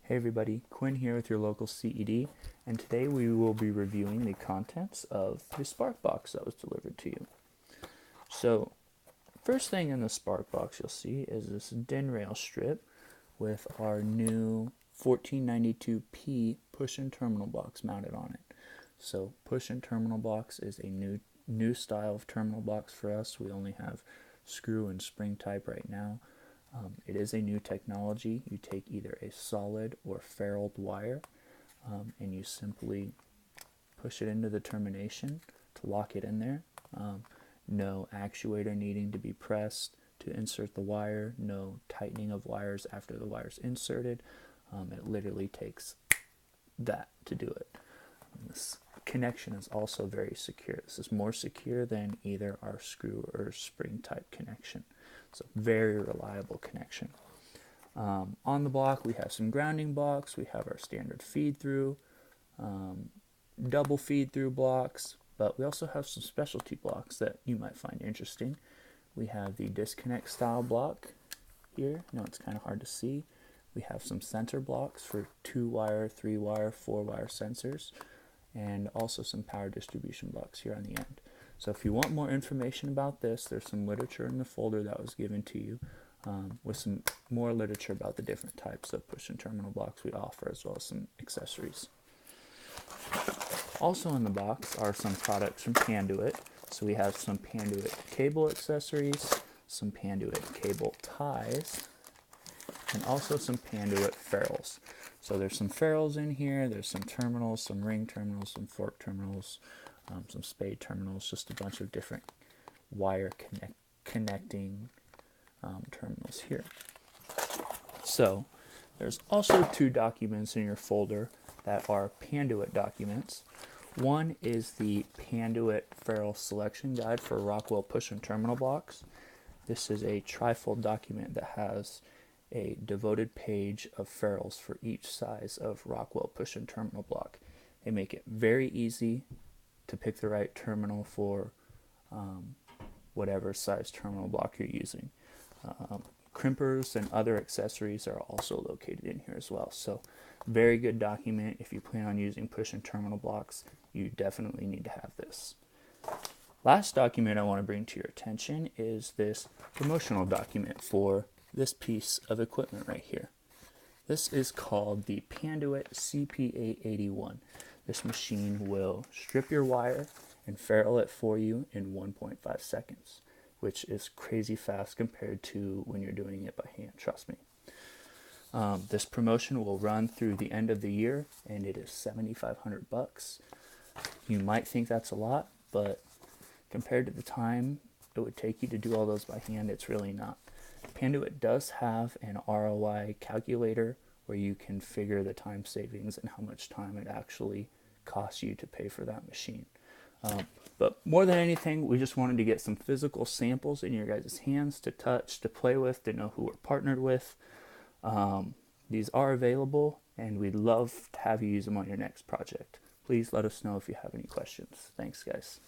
Hey everybody, Quinn here with your local CED, and today we will be reviewing the contents of the Spark box that was delivered to you. So, first thing in the Spark box you'll see is this DIN rail strip with our new 1492P push-in terminal box mounted on it. So, push-in terminal box is a new style of terminal box for us. We only have screw and spring type right now. It is a new technology. You take either a solid or ferruled wire and you simply push it into the termination to lock it in there. No actuator needing to be pressed to insert the wire, no tightening of wires after the wire's inserted. It literally takes that to do it. This connection is also very secure. This is more secure than either our screw or spring type connection. So very reliable connection. On the block we have some grounding blocks, we have our standard feed through, double feed through blocks, but we also have some specialty blocks that you might find interesting. We have the disconnect style block here. I know it's kind of hard to see. We have some sensor blocks for 2-wire, 3-wire, 4-wire sensors, and also some power distribution blocks here on the end. So if you want more information about this, there's some literature in the folder that was given to you with some more literature about the different types of push-in terminal blocks we offer, as well as some accessories. Also in the box are some products from Panduit. So we have some Panduit cable accessories, some Panduit cable ties, and also some Panduit ferrules. So there's some ferrules in here, there's some terminals, some ring terminals, some fork terminals, some spade terminals, just a bunch of different wire connecting terminals here. So there's also 2 documents in your folder that are Panduit documents. One is the Panduit ferrule selection guide for Rockwell push-in terminal blocks. This is a trifold document that has a devoted page of ferrules for each size of Rockwell push-in terminal block. They make it very easy to pick the right terminal for whatever size terminal block you're using. Crimpers and other accessories are also located in here as well. So very good document. If you plan on using push-in terminal blocks, you definitely need to have this. Last document I want to bring to your attention is this promotional document for this piece of equipment right here. This is called the Panduit CP881. This machine will strip your wire and ferrule it for you in 1.5 seconds, which is crazy fast compared to when you're doing it by hand, trust me. This promotion will run through the end of the year, and it is $7,500. You might think that's a lot, but compared to the time it would take you to do all those by hand, it's really not. Panduit does have an ROI calculator where you can figure the time savings and how much time it actually costs you to pay for that machine. But more than anything, we just wanted to get some physical samples in your guys' hands to touch, to play with, to know who we're partnered with. These are available, and we'd love to have you use them on your next project. Please let us know if you have any questions. Thanks, guys.